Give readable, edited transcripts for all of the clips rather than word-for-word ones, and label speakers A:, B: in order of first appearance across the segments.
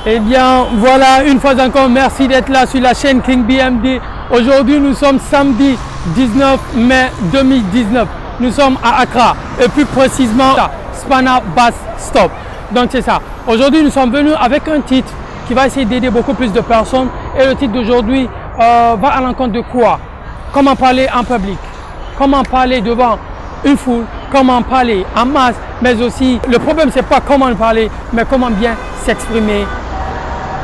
A: Eh bien, voilà, une fois encore, merci d'être là sur la chaîne King BMD. Aujourd'hui, nous sommes samedi 19 mai 2019. Nous sommes à Accra et plus précisément à Spana Bus Stop. Donc, c'est ça. Aujourd'hui, nous sommes venus avec un titre qui va essayer d'aider beaucoup plus de personnes. Et le titre d'aujourd'hui va à l'encontre de quoi? Comment parler en public? Comment parler devant une foule? Comment parler en masse? Mais aussi, le problème, c'est pas comment parler, mais comment bien s'exprimer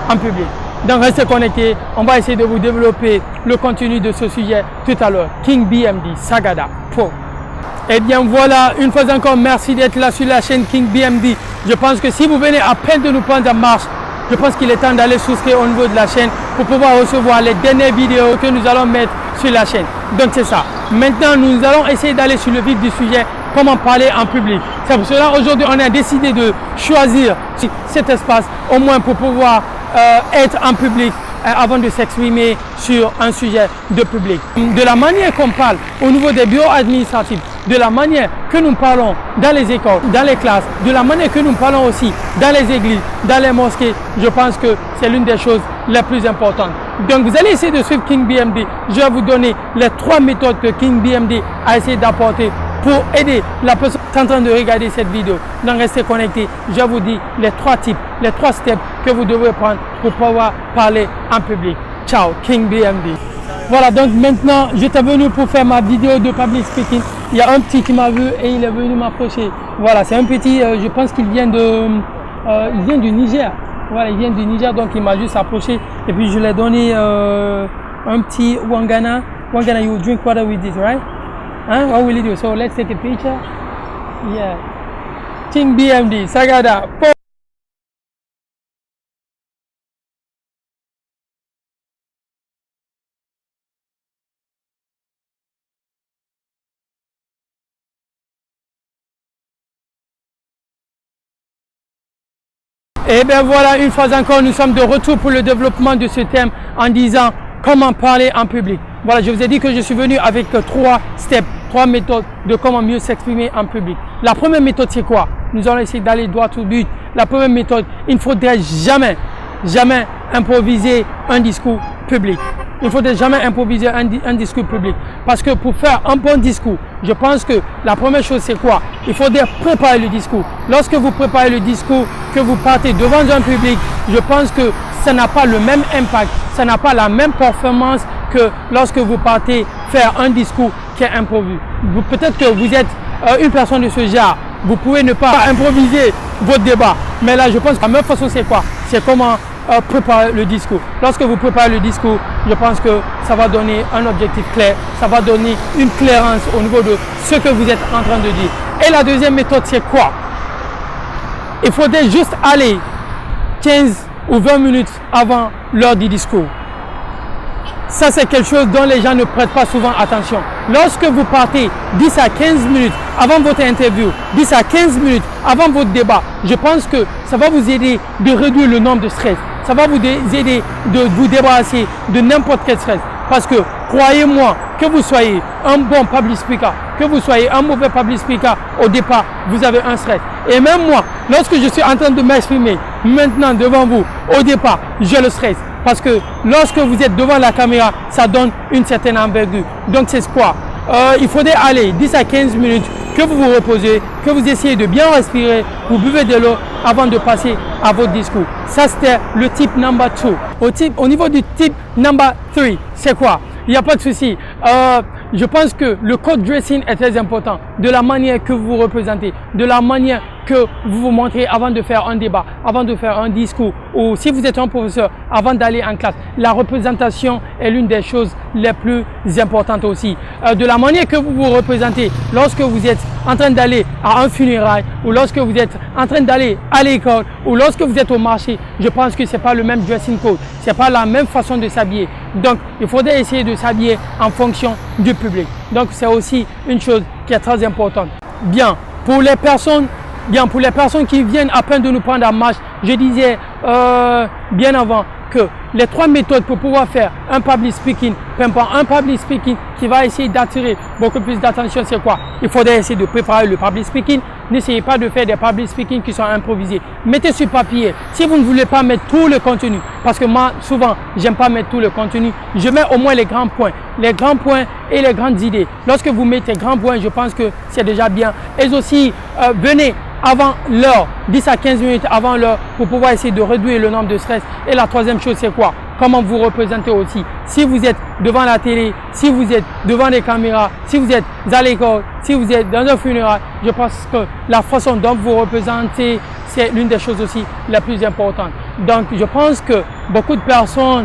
A: en public. Donc restez connectés, on va essayer de vous développer le contenu de ce sujet tout à l'heure. King BMD, Sagada Pro. Et bien voilà, une fois encore, merci d'être là sur la chaîne King BMD. Je pense que si vous venez à peine de nous prendre en marche, je pense qu'il est temps d'aller souscrire au niveau de la chaîne pour pouvoir recevoir les dernières vidéos que nous allons mettre sur la chaîne. Donc c'est ça. Maintenant, nous allons essayer d'aller sur le vif du sujet, comment parler en public. C'est pour cela aujourd'hui, on a décidé de choisir cet espace, au moins pour pouvoir être en public avant de s'exprimer sur un sujet de public. De la manière qu'on parle au niveau des bureaux administratifs, de la manière que nous parlons dans les écoles, dans les classes, de la manière que nous parlons aussi dans les églises, dans les mosquées, je pense que c'est l'une des choses les plus importantes. Donc vous allez essayer de suivre King BMD. Je vais vous donner les 3 méthodes que King BMD a essayé d'apporter pour aider la personne qui est en train de regarder cette vidéo. Donc restez connectés, je vous dis les 3 types, les 3 steps que vous devrez prendre pour pouvoir parler en public. Ciao, King BMD. Voilà, donc maintenant j'étais venu pour faire ma vidéo de public speaking. Il y a un petit qui m'a vu et il est venu m'approcher. Voilà, c'est un petit, je pense qu'il vient du Niger. Voilà, il vient du Niger, donc il m'a juste approché et puis je lui ai donné un petit Wangana. Wangana, you drink water with this, right? Huh? What will you do? So let's take a picture. Yeah. King BMD, Sagada. Et bien voilà, une fois encore, nous sommes de retour pour le développement de ce thème en disant comment parler en public. Voilà, je vous ai dit que je suis venu avec 3 steps, 3 méthodes de comment mieux s'exprimer en public. La première méthode, c'est quoi? Nous allons essayer d'aller droit au but. La première méthode, il ne faudrait jamais improviser un discours public. Il ne faudrait jamais improviser un discours public. Parce que pour faire un bon discours, je pense que la première chose, c'est quoi? Il faudrait préparer le discours. Lorsque vous préparez le discours, que vous partez devant un public, je pense que ça n'a pas le même impact, ça n'a pas la même performance que lorsque vous partez faire un discours qui est improvisé. Peut-être que vous êtes une personne de ce genre, vous pouvez ne pas improviser votre débat. Mais là, je pense que la même façon, c'est quoi? C'est comment préparer le discours. Lorsque vous préparez le discours, je pense que ça va donner un objectif clair, ça va donner une clairance au niveau de ce que vous êtes en train de dire. Et la deuxième méthode, c'est quoi? Il faudrait juste aller 15 ou 20 minutes avant l'heure du discours. Ça, c'est quelque chose dont les gens ne prêtent pas souvent attention. Lorsque vous partez 10 à 15 minutes avant votre interview, 10 à 15 minutes avant votre débat, je pense que ça va vous aider de réduire le nombre de stress. Ça va vous aider de vous débarrasser de n'importe quel stress. Parce que, croyez-moi, que vous soyez un bon public speaker, que vous soyez un mauvais public speaker, au départ, vous avez un stress. Et même moi, lorsque je suis en train de m'exprimer maintenant devant vous, au départ, j'ai le stress. Parce que lorsque vous êtes devant la caméra, ça donne une certaine envergure. Donc c'est quoi? Il faudrait aller 10 à 15 minutes, que vous vous reposez, que vous essayez de bien respirer, vous buvez de l'eau avant de passer à votre discours. Ça, c'était le type number 2. Au niveau du type number 3, c'est quoi? Il n'y a pas de souci. Je pense que le code dressing est très important. De la manière que vous vous représentez, de la manière que vous vous montrez avant de faire un débat, avant de faire un discours, ou si vous êtes un professeur, avant d'aller en classe. La représentation est l'une des choses les plus importantes aussi. De la manière que vous vous représentez lorsque vous êtes en train d'aller à un funérail, ou lorsque vous êtes en train d'aller à l'école, ou lorsque vous êtes au marché, je pense que ce n'est pas le même dressing code, ce n'est pas la même façon de s'habiller. Donc, il faudrait essayer de s'habiller en fonction du public. Donc, c'est aussi une chose qui est très importante. Bien, pour les personnes qui viennent à peine de nous prendre en marche, je disais bien avant que les 3 méthodes pour pouvoir faire un public speaking, un public speaking qui va essayer d'attirer beaucoup plus d'attention, c'est quoi? Il faudrait essayer de préparer le public speaking. n'essayez pas de faire des public speaking qui sont improvisés. Mettez sur papier. Si vous ne voulez pas mettre tout le contenu, parce que moi, souvent, j'aime pas mettre tout le contenu, je mets au moins les grands points et les grandes idées. Lorsque vous mettez grands points, je pense que c'est déjà bien. Et aussi, venez avant l'heure, 10 à 15 minutes avant l'heure, pour pouvoir essayer de réduire le nombre de stress. Et la troisième chose, c'est quoi? Comment vous représentez aussi. Si vous êtes devant la télé, si vous êtes devant les caméras, si vous êtes à l'école, si vous êtes dans un funérail, je pense que la façon dont vous représentez, c'est l'une des choses aussi les plus importantes. Donc, je pense que beaucoup de personnes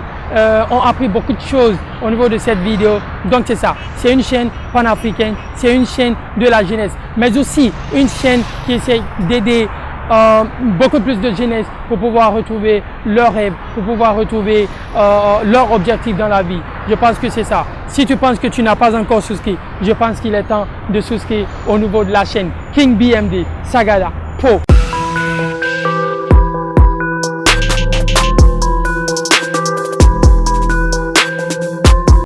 A: ont appris beaucoup de choses au niveau de cette vidéo. Donc, c'est ça. C'est une chaîne panafricaine, c'est une chaîne de la jeunesse, mais aussi une chaîne qui essaie d'aider beaucoup plus de jeunesse pour pouvoir retrouver leurs rêves, pour pouvoir retrouver leur objectif dans la vie. Je pense que c'est ça. Si tu penses que tu n'as pas encore souscrit, je pense qu'il est temps de souscrire au niveau de la chaîne King BMD Sagada Pro.